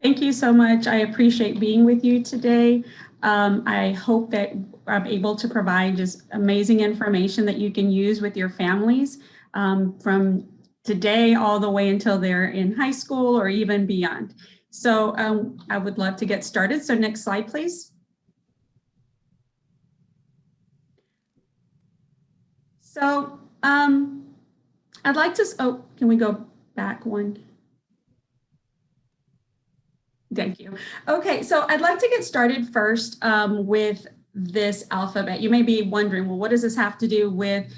Thank you so much. I appreciate being with you today. I hope that I'm able to provide just amazing information that you can use with your families from today all the way until they're in high school or even beyond. So I would love to get started. So next slide, please. So I'd like to, oh, can we go back one? Thank you. Okay, so I'd like to get started first with this alphabet. You may be wondering, well, what does this have to do with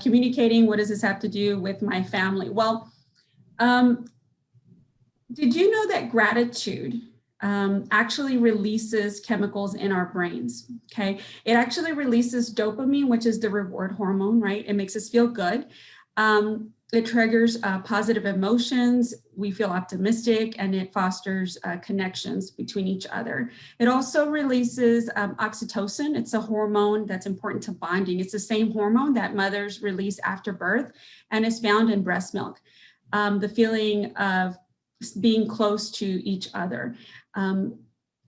communicating? What does this have to do with my family? Well, did you know that gratitude actually releases chemicals in our brains? Okay, it actually releases dopamine, which is the reward hormone, right? It makes us feel good. It triggers positive emotions. We feel optimistic, and it fosters connections between each other. It also releases oxytocin. It's a hormone that's important to bonding. It's the same hormone that mothers release after birth and is found in breast milk. The feeling of being close to each other.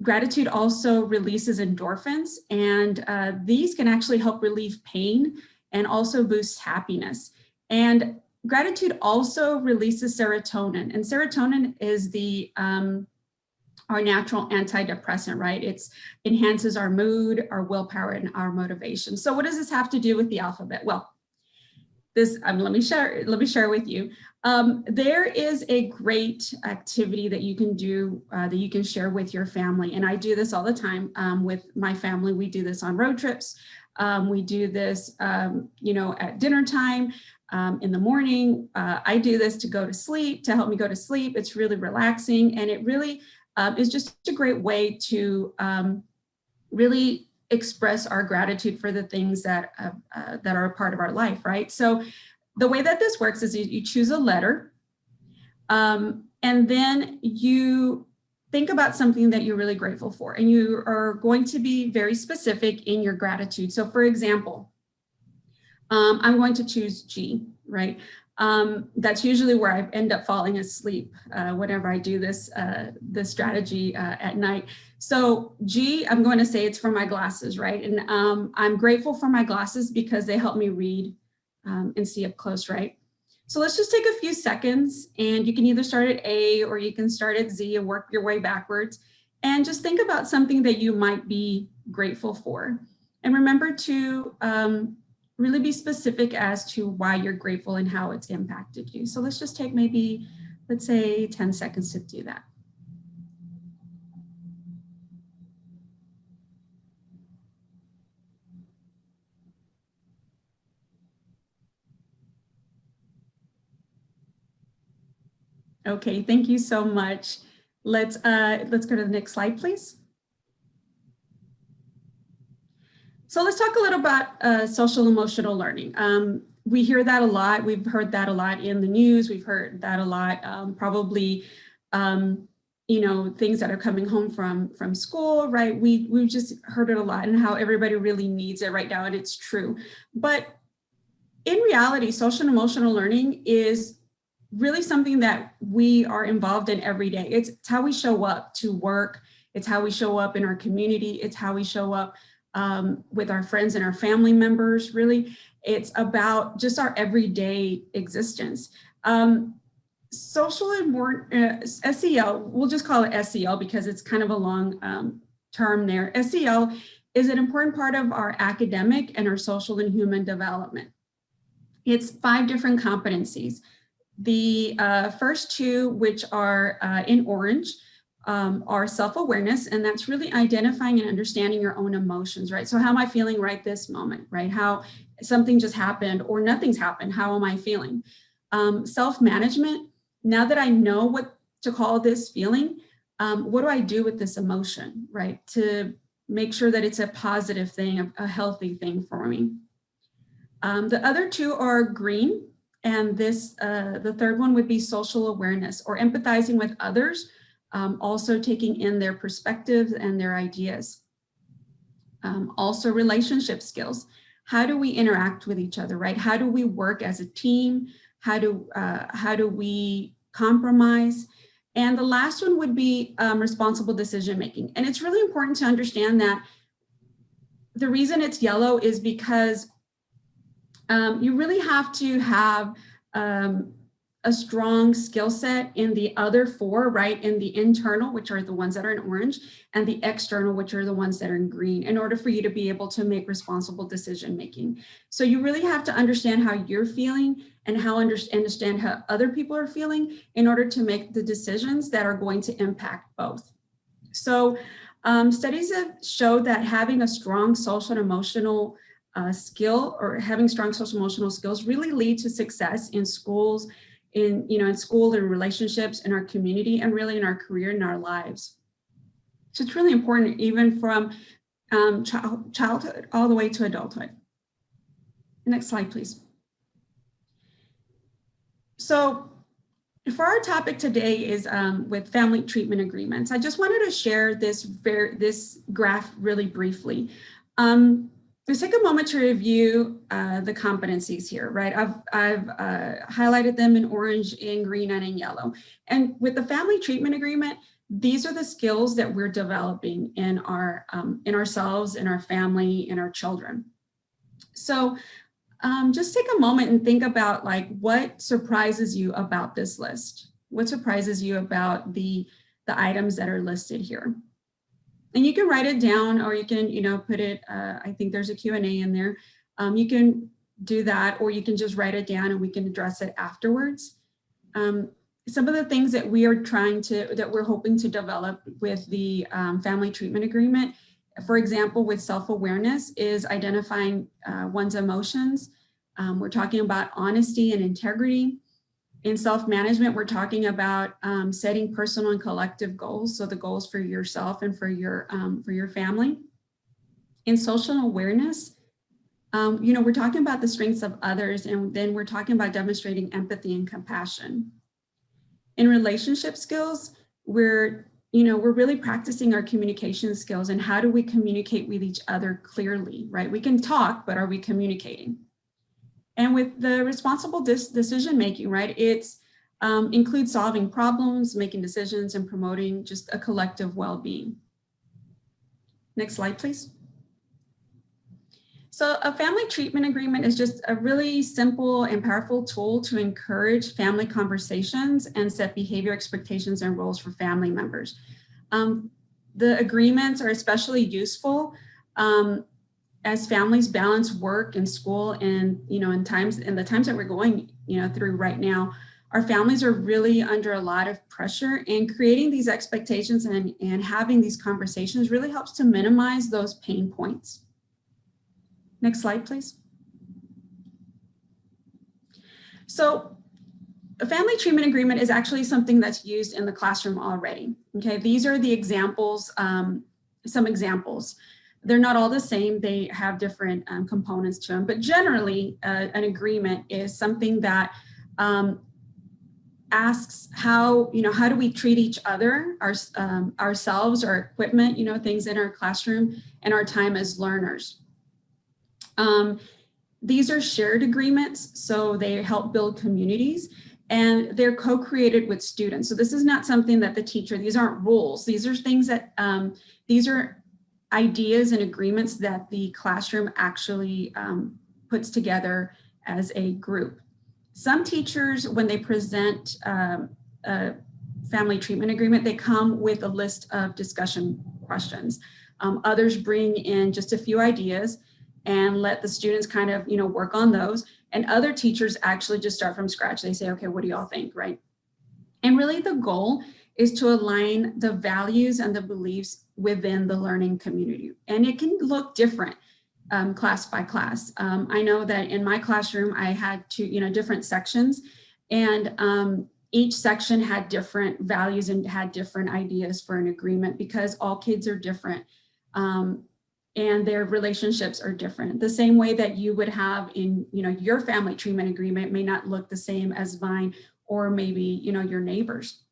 Gratitude also releases endorphins, and these can actually help relieve pain and also boost happiness. And gratitude also releases serotonin, and serotonin is the our natural antidepressant, right? It enhances our mood, our willpower, and our motivation. So what does this have to do with the alphabet? Well, this let me share with you. There is a great activity that you can do that you can share with your family, and I do this all the time with my family. We do this on road trips. We do this, at dinner time. In the morning. I do this to go to sleep, to help me go to sleep. It's really relaxing, and it really is just a great way to really express our gratitude for the things that are a part of our life, right? So the way that this works is you choose a letter, and then you think about something that you're really grateful for, and you are going to be very specific in your gratitude. So for example, I'm going to choose G, right? That's usually where I end up falling asleep whenever I do this strategy at night. So G, I'm going to say it's for my glasses, right? And I'm grateful for my glasses because they help me read and see up close, right? So let's just take a few seconds, and you can either start at A or you can start at Z and work your way backwards. And just think about something that you might be grateful for. And remember to really be specific as to why you're grateful and how it's impacted you. So let's just take maybe, let's say 10 seconds to do that. Okay, thank you so much. Let's go to the next slide, please. So let's talk a little about social emotional learning. We hear that a lot. We've heard that a lot in the news. We've heard that a lot, probably, things that are coming home from school, right? We've just heard it a lot, and how everybody really needs it right now, and it's true. But in reality, social and emotional learning is really something that we are involved in every day. It's how we show up to work. It's how we show up in our community. It's how we show up with our friends and our family members. Really, it's about just our everyday existence. Social and more SEL, we'll just call it SEL because it's kind of a long term there. SEL is an important part of our academic and our social and human development. It's 5 different competencies. The first 2, which are in orange, are self-awareness, and that's really identifying and understanding your own emotions, right? So how am I feeling right this moment, right? How something just happened or nothing's happened, how am I feeling? Self-management, now that I know what to call this feeling, what do I do with this emotion, right? To make sure that it's a positive thing, a healthy thing for me. The other 2 are green, and this, the third one would be social awareness, or empathizing with others, also taking in their perspectives and their ideas. Also relationship skills. How do we interact with each other, right? How do we work as a team? How do we compromise? And the last one would be responsible decision making. And it's really important to understand that the reason it's yellow is because you really have to have a strong skill set in the other four, right? In the internal, which are the ones that are in orange, and the external, which are the ones that are in green, in order for you to be able to make responsible decision making. So you really have to understand how you're feeling and understand how other people are feeling in order to make the decisions that are going to impact both. So studies have showed that having a strong social and emotional skill, or having strong social emotional skills, really lead to success in schools, in school and relationships, in our community, and really in our career and our lives. So it's really important, even from childhood all the way to adulthood. Next slide, please. So for our topic today is with family treatment agreements. I just wanted to share this graph really briefly. Let's take a moment to review the competencies here, right? I've highlighted them in orange, in green, and in yellow. And with the family treatment agreement, these are the skills that we're developing in ourselves, in our family, in our children. So just take a moment and think about, like, what surprises you about this list? What surprises you about the items that are listed here? And you can write it down, or you can, put it, I think there's a Q&A in there. You can do that, or you can just write it down and we can address it afterwards. Some of the things that we're hoping to develop with the family treatment agreement, for example, with self-awareness, is identifying one's emotions. We're talking about honesty and integrity. In self-management, we're talking about setting personal and collective goals, so the goals for yourself and for your family. In social awareness, we're talking about the strengths of others, and then we're talking about demonstrating empathy and compassion. In relationship skills, we're really practicing our communication skills, and how do we communicate with each other clearly, right? We can talk, but are we communicating? And with the responsible decision making, right, it's includes solving problems, making decisions, and promoting just a collective well-being. Next slide, please. So a family treatment agreement is just a really simple and powerful tool to encourage family conversations and set behavior expectations and roles for family members. The agreements are especially useful as families balance work and school, and in the times that we're going through right now. Our families are really under a lot of pressure, and creating these expectations and having these conversations really helps to minimize those pain points. Next slide, please. So a family treatment agreement is actually something that's used in the classroom already. Okay, these are the examples, some examples. They're not all the same. They have different components to them, but generally an agreement is something that asks how do we treat each other, ourselves, our equipment, things in our classroom, and our time as learners. These are shared agreements, so they help build communities, and they're co-created with students. So this is not something that these aren't rules. These are things that, these are ideas and agreements that the classroom actually puts together as a group. Some teachers, when they present a family treatment agreement, they come with a list of discussion questions. Others bring in just a few ideas and let the students kind of, work on those. And other teachers actually just start from scratch. They say, okay, what do y'all think, right? And really the goal is to align the values and the beliefs within the learning community. And it can look different class by class. I know that in my classroom, I had different sections, and each section had different values and had different ideas for an agreement, because all kids are different. And their relationships are different. The same way that you would have in, your family treatment agreement may not look the same as mine, or maybe, your neighbors.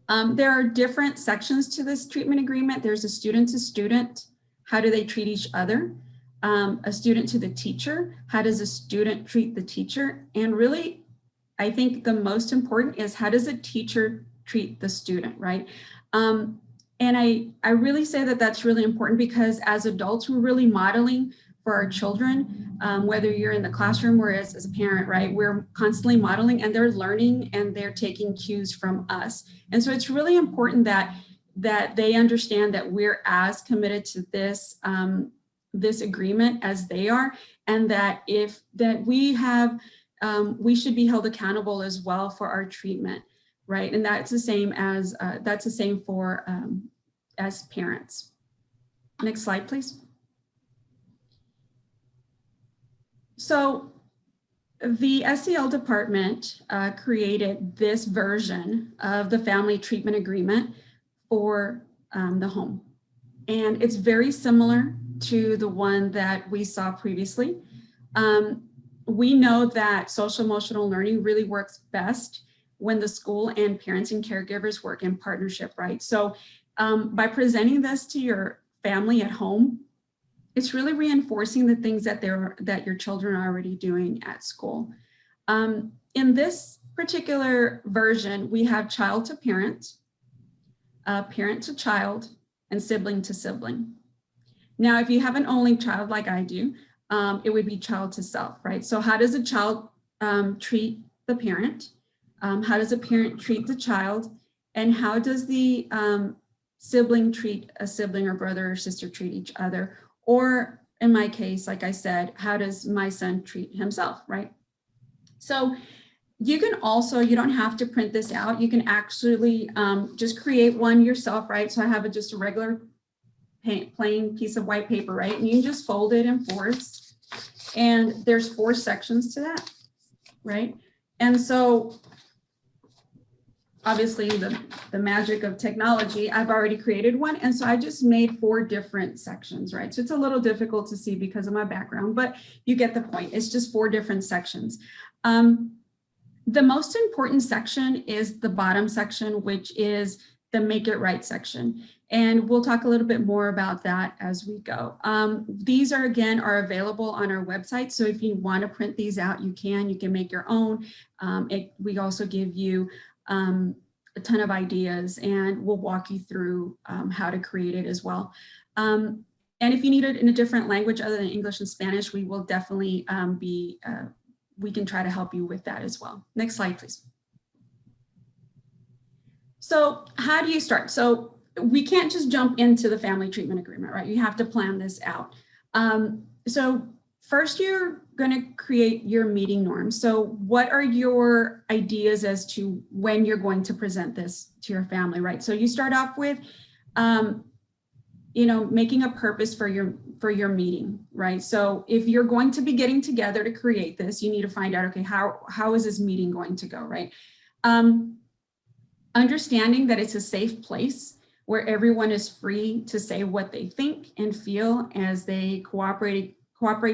There are different sections to this treatment agreement. There's a student to student. How do they treat each other? A student to the teacher. How does a student treat the teacher? And really, I think the most important is, how does a teacher treat the student, right? And I really say that that's really important because as adults, we're really modeling for our children, whether you're in the classroom or as a parent, right? We're constantly modeling and they're learning and they're taking cues from us. And so it's really important that they understand that we're as committed to this, this agreement as they are, and that we should be held accountable as well for our treatment, right? And that's the same for as parents. Next slide, please. So the SEL department created this version of the family treatment agreement for the home. And it's very similar to the one that we saw previously. We know that social emotional learning really works best when the school and parents and caregivers work in partnership, right? So by presenting this to your family at home, it's really reinforcing the things that your children are already doing at school. In this particular version, we have child to parent, parent to child, and sibling to sibling. Now, if you have an only child like I do, it would be child to self, right? So how does a child treat the parent? How does a parent treat the child? And how does the sibling treat a sibling or brother or sister treat each other? Or in my case, like I said, how does my son treat himself, right? So you can also, you don't have to print this out. You can actually just create one yourself, right? So I have just a regular plain piece of white paper, right? And you can just fold it in fours. And there's 4 sections to that, right? And so obviously the magic of technology, I've already created one. And so I just made 4 different sections, right? So it's a little difficult to see because of my background, but you get the point. It's just 4 different sections. The most important section is the bottom section, which is the make it right section. And we'll talk a little bit more about that as we go. These are available on our website. So if you want to print these out, you can make your own. We also give you a ton of ideas and we'll walk you through how to create it as well. And if you need it in a different language other than English and Spanish, we will definitely we can try to help you with that as well. Next slide, please. So how do you start? So we can't just jump into the family treatment agreement, right? You have to plan this out. So first you're going to create your meeting norms. So what are your ideas as to when you're going to present this to your family, right? So you start off with, making a purpose for your meeting, right? So if you're going to be getting together to create this, you need to find out, okay, how is this meeting going to go, right? Understanding that it's a safe place where everyone is free to say what they think and feel as they cooperate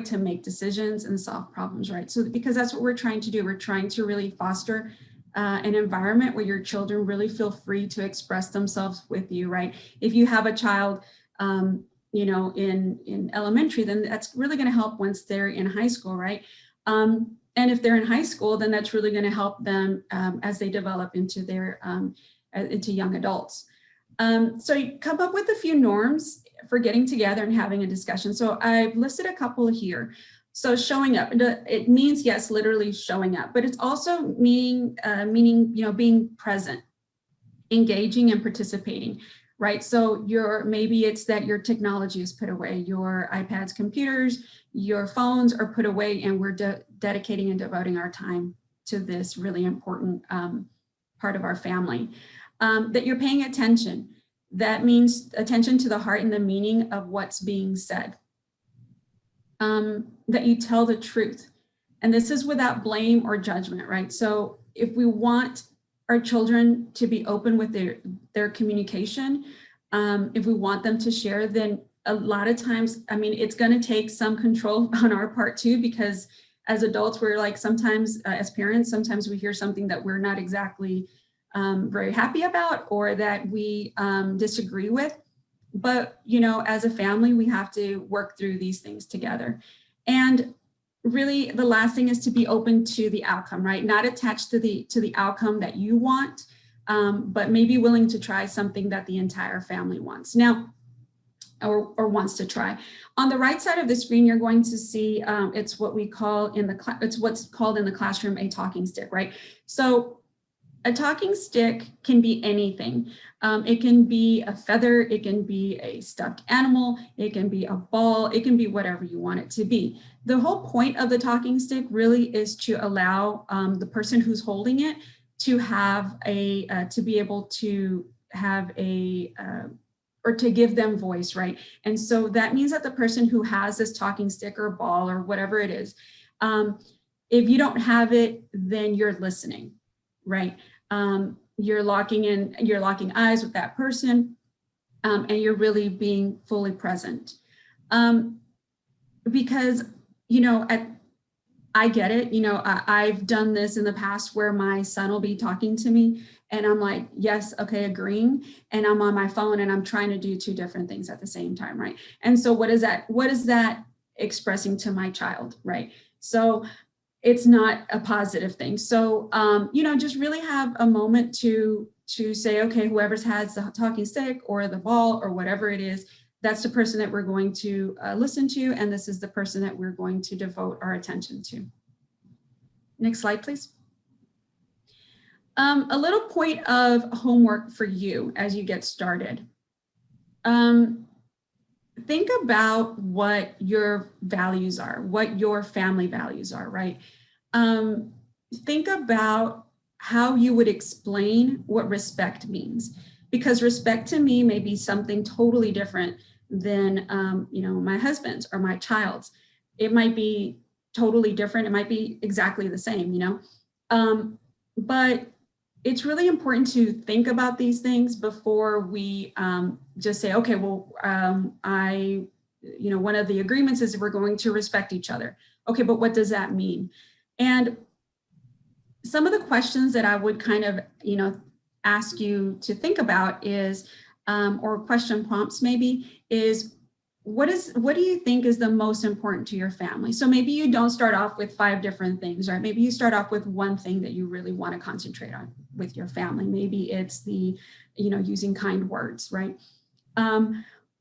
to make decisions and solve problems, right? So because that's what we're trying to do. We're trying to really foster an environment where your children really feel free to express themselves with you, right? If you have a child, in elementary, then that's really going to help once they're in high school, right? And if they're in high school, then that's really going to help them as they develop into their into young adults. So you come up with a few norms for getting together and having a discussion. So I've listed a couple here. So showing up, it means, yes, literally showing up, but it's also meaning being present, engaging and participating, right? So maybe it's that your technology is put away, your iPads, computers, your phones are put away, and we're dedicating and devoting our time to this really important part of our family. That you're paying attention. That means attention to the heart and the meaning of what's being said. That you tell the truth. And this is without blame or judgment, right? So if we want our children to be open with their communication, if we want them to share, then a lot of times, it's going to take some control on our part too, because as adults, we're like sometimes as parents, sometimes we hear something that we're not exactly very happy about or that we disagree with. But, as a family, we have to work through these things together. And really, the last thing is to be open to the outcome, right? Not attached to the outcome that you want, but maybe willing to try something that the entire family wants. Now, or wants to try. On the right side of the screen, you're going to see it's what we call it's what's called in the classroom a talking stick, right? So a talking stick can be anything. It can be a feather, it can be a stuffed animal, it can be a ball, it can be whatever you want it to be. The whole point of the talking stick really is to allow the person who's holding it to have to be able to have or to give them voice, right? And so that means that the person who has this talking stick or ball or whatever it is, if you don't have it, then you're listening, right? You're locking eyes with that person, and you're really being fully present. Because, I get it. I've done this in the past where my son will be talking to me and I'm like, yes, okay, agreeing. And I'm on my phone and I'm trying to do two different things at the same time, right? And so what is that expressing to my child, right? So it's not a positive thing. So, just really have a moment to say, okay, whoever has the talking stick or the ball or whatever it is, that's the person that we're going to listen to, and this is the person that we're going to devote our attention to. Next slide, please. A little point of homework for you as you get started. Think about what your values are, what your family values are, right? Think about how you would explain what respect means, because respect to me may be something totally different than my husband's or my child's. It might be totally different. It might be exactly the same, but it's really important to think about these things before we just say, okay, well, one of the agreements is we're going to respect each other. Okay, but what does that mean? And some of the questions that I would kind of, ask you to think about is, or question prompts maybe, is what do you think is the most important to your family? So maybe you don't start off with 5 different things, right? Maybe you start off with one thing that you really want to concentrate on with your family. Maybe it's using kind words, right?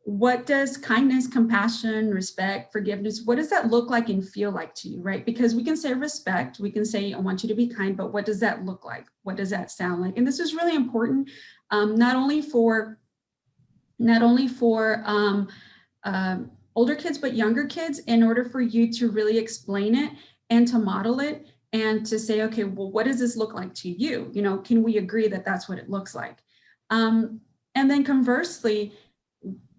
What does kindness, compassion, respect, forgiveness, what does that look like and feel like to you, right? Because we can say respect, we can say, I want you to be kind, but what does that look like? What does that sound like? And this is really important, not only for older kids, but younger kids, in order for you to really explain it and to model it and to say, okay, well, what does this look like to you? Can we agree that that's what it looks like? And then conversely,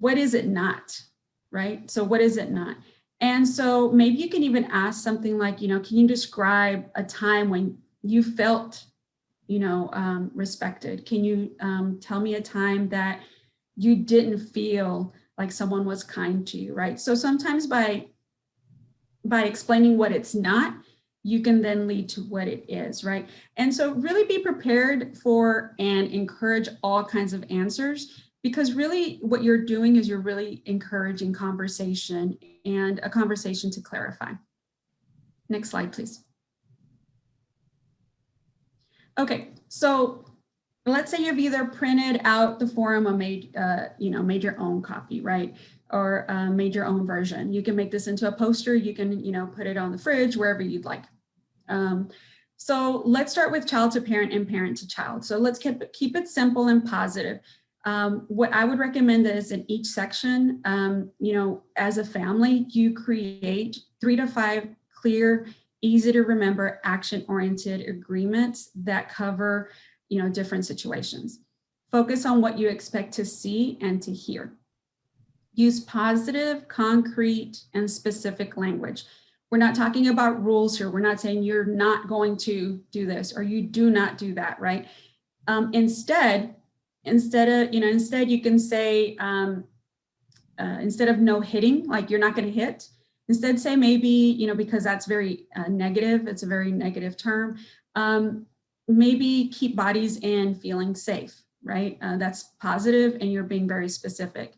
what is it not, right? So what is it not? And so maybe you can even ask something like, can you describe a time when you felt, respected? Can you tell me a time that you didn't feel like someone was kind to you, right? So sometimes by explaining what it's not, you can then lead to what it is, right? And so really be prepared for and encourage all kinds of answers, because really what you're doing is you're really encouraging conversation and a conversation to clarify. Next slide, please. Okay, so let's say you've either printed out the form or made your own copy, right? Or made your own version. You can make this into a poster. You can, put it on the fridge, wherever you'd like. So let's start with child to parent and parent to child. So let's keep it simple and positive. What I would recommend is in each section, as a family, you create 3 to 5 clear, easy to remember, action-oriented agreements that cover, different situations. Focus on what you expect to see and to hear. Use positive, concrete, and specific language. We're not talking about rules here. We're not saying you're not going to do this or you do not do that, right? Instead you can say, instead of no hitting, like you're not going to hit, instead say maybe, because that's very negative. It's a very negative term. Maybe keep bodies in feeling safe, right? That's positive and you're being very specific.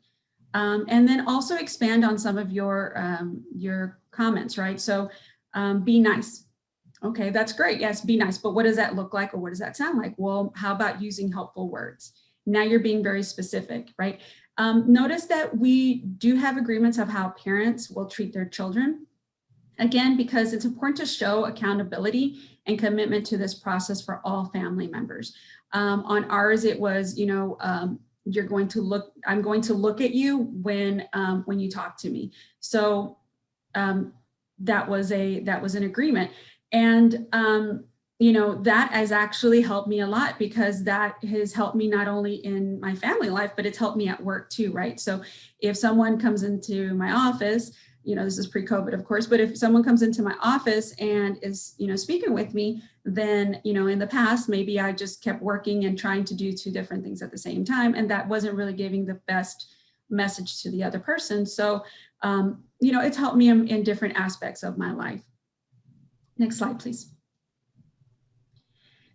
And then also expand on some of your comments, right? So be nice. Okay, that's great. Yes, be nice. But what does that look like, or what does that sound like? Well, how about using helpful words? Now you're being very specific, right? Notice that we do have agreements of how parents will treat their children. Again, because it's important to show accountability and commitment to this process for all family members. On ours, it was, you're going to look, I'm going to look at you when you talk to me. So that was an agreement. And that has actually helped me a lot, because that has helped me not only in my family life, but it's helped me at work too, right? So if someone comes into my office, this is pre-COVID, of course, but if someone comes into my office and is, speaking with me, then, in the past, maybe I just kept working and trying to do two different things at the same time. And that wasn't really giving the best message to the other person. So, it's helped me in different aspects of my life. Next slide, please.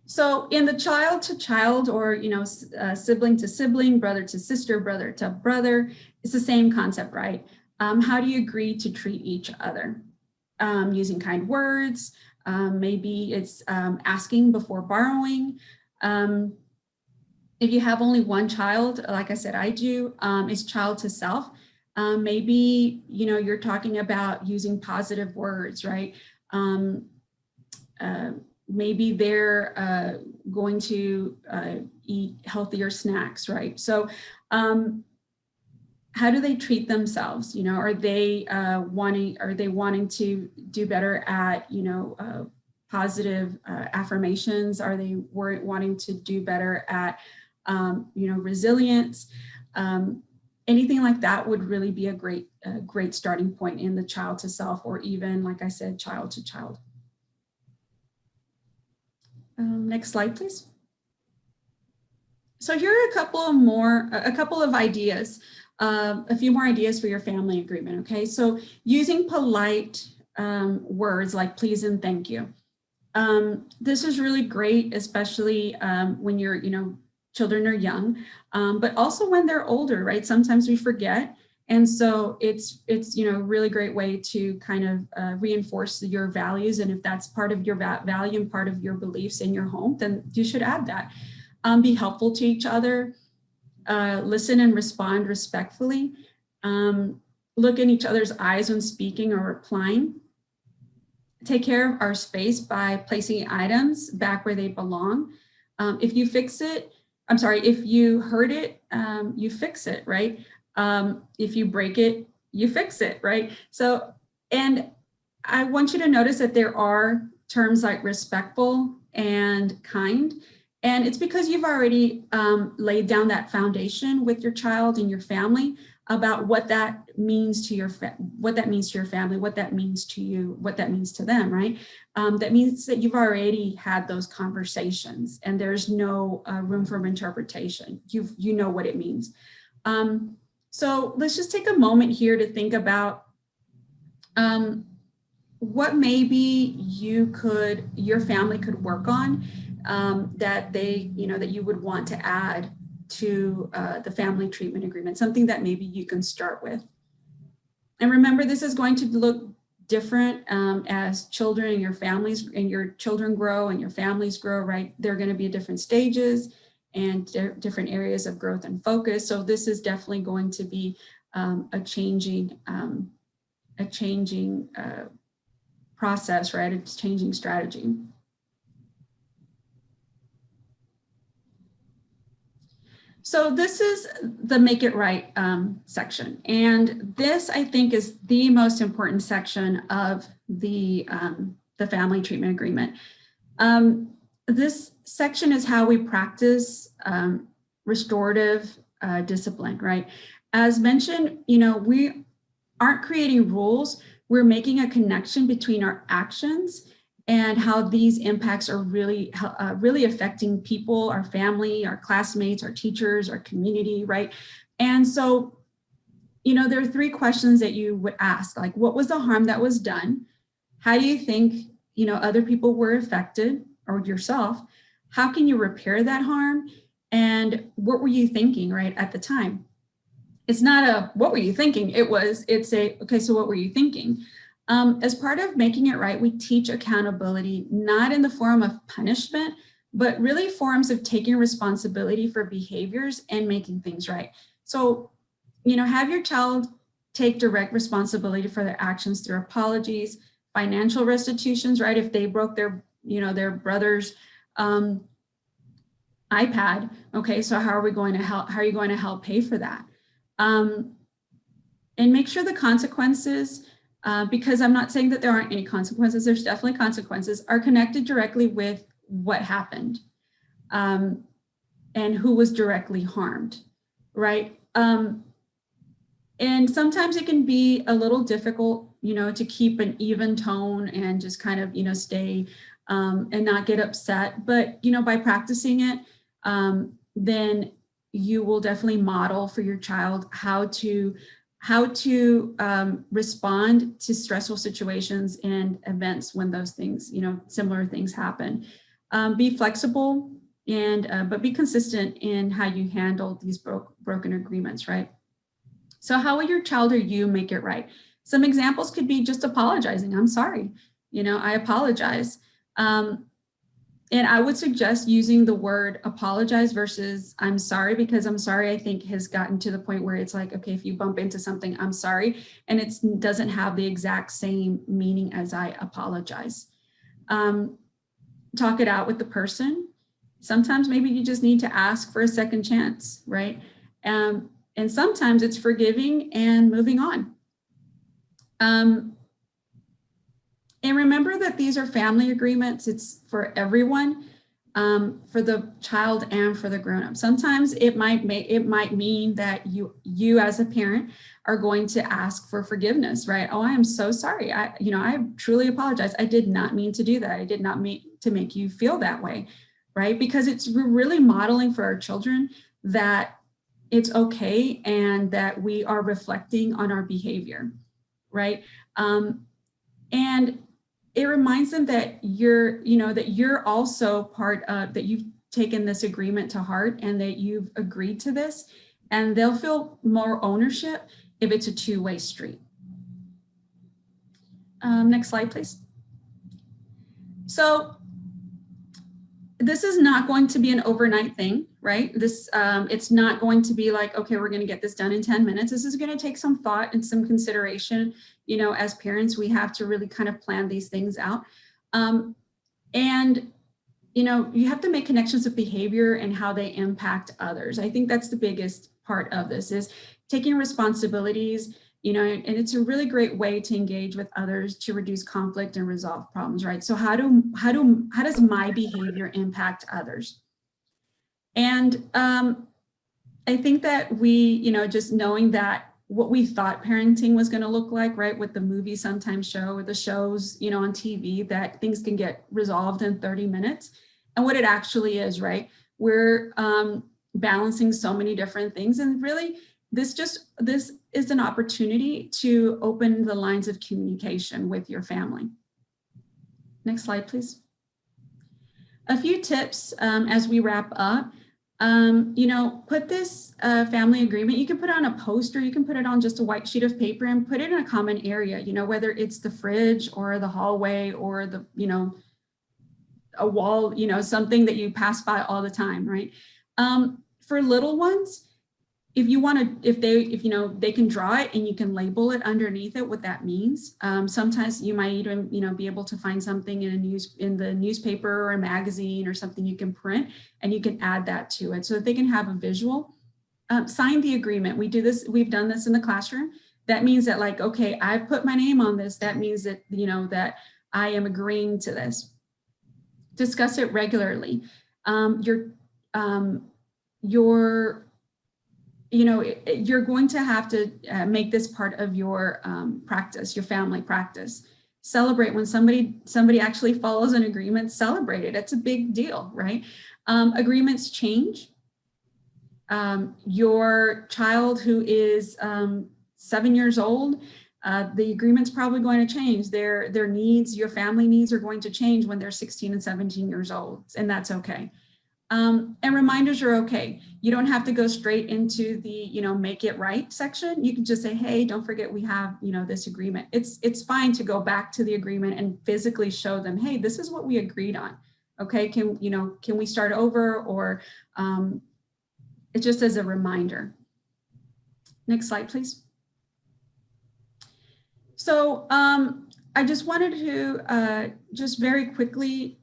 So in the child to child, or, sibling to sibling, brother to sister, brother to brother, it's the same concept, right? How do you agree to treat each other? Using kind words, maybe it's asking before borrowing. If you have only one child, like I said, I do, it's child to self. Maybe, you're talking about using positive words, right? Maybe they're going to eat healthier snacks, right? So how do they treat themselves? Are they wanting to do better at, positive affirmations? Are they wanting to do better at, resilience? Anything like that would really be a great starting point in the child to self, or even, like I said, child to child. Next slide, please. So here are a couple of ideas, a few more ideas for your family agreement. Okay, so using polite words like please and thank you. This is really great, especially when your children are young, but also when they're older, right? Sometimes we forget. And so it's a really great way to kind of reinforce your values. And if that's part of your value and part of your beliefs in your home, then you should add that. Be helpful to each other, listen and respond respectfully, look in each other's eyes when speaking or replying, take care of our space by placing items back where they belong. If you hurt it, you fix it, right? If you break it, you fix it, right? So, and I want you to notice that there are terms like respectful and kind, and it's because you've already laid down that foundation with your child and your family about what that means to your family, what that means to you, what that means to them, right? That means that you've already had those conversations, and there's no room for interpretation. You know what it means. So let's just take a moment here to think about what maybe your family could work on, that you would want to add to the family treatment agreement, something that maybe you can start with. And remember, this is going to look different as children and your children grow and your families grow, right? They're going to be at different stages and different areas of growth and focus. So this is definitely going to be a changing process, right? It's changing strategy. So this is the Make It Right section. And this, I think, is the most important section of the family treatment agreement. This section is how we practice restorative discipline, right? As mentioned, we aren't creating rules. We're making a connection between our actions and how these impacts are really affecting people, our family, our classmates, our teachers, our community, right? And so, there are three questions that you would ask, like, what was the harm that was done? How do you think, other people were affected, or yourself? How can you repair that harm? And what were you thinking, right, at the time? It's not a, what were you thinking? Okay, so what were you thinking? As part of making it right, we teach accountability, not in the form of punishment, but really forms of taking responsibility for behaviors and making things right. So, have your child take direct responsibility for their actions through apologies, financial restitutions, right? If they broke their brother's iPad, okay, so how are you going to help pay for that? And make sure the consequences, because I'm not saying that there aren't any consequences, there's definitely consequences, are connected directly with what happened and who was directly harmed, right? And sometimes it can be a little difficult, to keep an even tone and just kind of, stay and not get upset. But, by practicing it, then you will definitely model for your child how to respond to stressful situations and events when those things, similar things happen. Be flexible but be consistent in how you handle these broken agreements, right? So how will your child or you make it right? Some examples could be just apologizing. I'm sorry, I apologize. And I would suggest using the word apologize versus I'm sorry, because I'm sorry, I think, has gotten to the point where it's like, okay, if you bump into something, I'm sorry, and it doesn't have the exact same meaning as I apologize. Talk it out with the person. Sometimes maybe you just need to ask for a second chance, right? And sometimes it's forgiving and moving on. And remember that these are family agreements. It's for everyone, for the child and for the grown-up. Sometimes it might mean that you as a parent are going to ask for forgiveness, right? Oh, I am so sorry. I truly apologize. I did not mean to do that. I did not mean to make you feel that way, right? Because we're really modeling for our children that it's okay and that we are reflecting on our behavior, right? And it reminds them that you're also part of, that you've taken this agreement to heart and that you've agreed to this, and they'll feel more ownership if it's a two-way street. Next slide, please. So this is not going to be an overnight thing, right? It's not going to be like, okay, we're going to get this done in 10 minutes. This is going to take some thought and some consideration. As parents, we have to really kind of plan these things out. And you have to make connections with behavior and how they impact others. I think that's the biggest part of this, is taking responsibilities, and it's a really great way to engage with others to reduce conflict and resolve problems, right? So how does my behavior impact others? And I think that we, just knowing that what we thought parenting was going to look like, right, with the movies sometimes show, with the shows, on TV, that things can get resolved in 30 minutes. And what it actually is, right? We're balancing so many different things. And really, this is an opportunity to open the lines of communication with your family. Next slide, please. A few tips as we wrap up. Put this family agreement, you can put it on a poster, you can put it on just a white sheet of paper and put it in a common area, whether it's the fridge or the hallway or the, a wall, something that you pass by all the time, right? For little ones, if you want to, if they can draw it and you can label it underneath it, what that means. Sometimes you might even, be able to find something in the newspaper or a magazine or something you can print, and you can add that to it so that they can have a visual. Sign the agreement. We've done this in the classroom. That means that, like, okay, I put my name on this. That means that, that I am agreeing to this. Discuss it regularly. You're going to have to make this part of your practice, your family practice. Celebrate when somebody actually follows an agreement. Celebrate it. It's a big deal, right? Agreements change. Your child who is 7 years old, the agreement's probably going to change. Their needs, your family needs, are going to change when they're 16 and 17 years old, and that's okay. And reminders are okay. You don't have to go straight into the, make it right section. You can just say, hey, don't forget we have, this agreement. It's fine to go back to the agreement and physically show them, hey, this is what we agreed on. Okay, can we start over, or it's just as a reminder. Next slide, please. So I just wanted to just very quickly,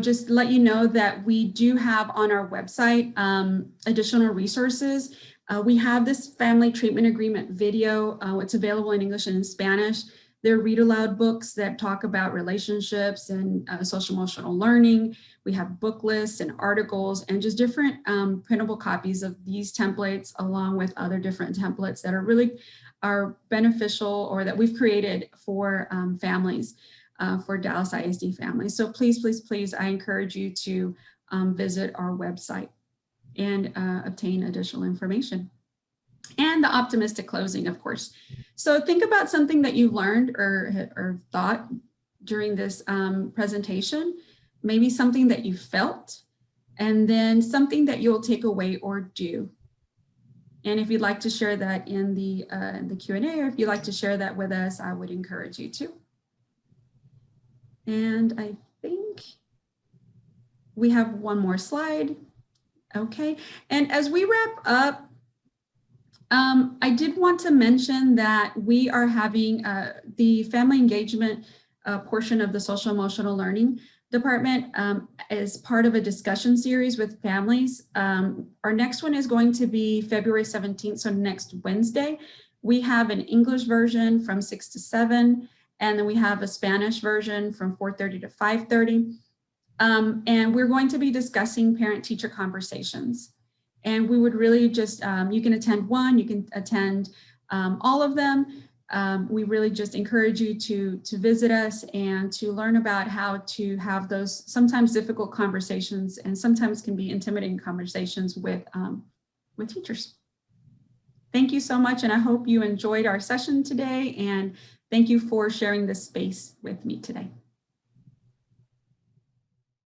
just let you know that we do have on our website additional resources. We have this family treatment agreement video. It's available in English and in Spanish. There are read aloud books that talk about relationships and social emotional learning. We have book lists and articles and just different printable copies of these templates, along with other different templates that are beneficial, or that we've created for families. For Dallas ISD families. So please, please, please, I encourage you to visit our website and obtain additional information. And the optimistic closing, of course. So think about something that you learned or thought during this presentation, maybe something that you felt, and then something that you'll take away or do. And if you'd like to share that in the Q&A, or if you'd like to share that with us, I would encourage you to. And I think we have one more slide. Okay, and as we wrap up, I did want to mention that we are having the family engagement portion of the social emotional learning department as part of a discussion series with families. Our next one is going to be February 17th, so next Wednesday. We have an English version from 6 to 7. And then we have a Spanish version from 4:30 to 5:30. And we're going to be discussing parent-teacher conversations. And we would really just, you can attend one, you can attend all of them. We really just encourage you to visit us and to learn about how to have those sometimes difficult conversations, and sometimes can be intimidating conversations with teachers. Thank you so much, and I hope you enjoyed our session today, and thank you for sharing this space with me today.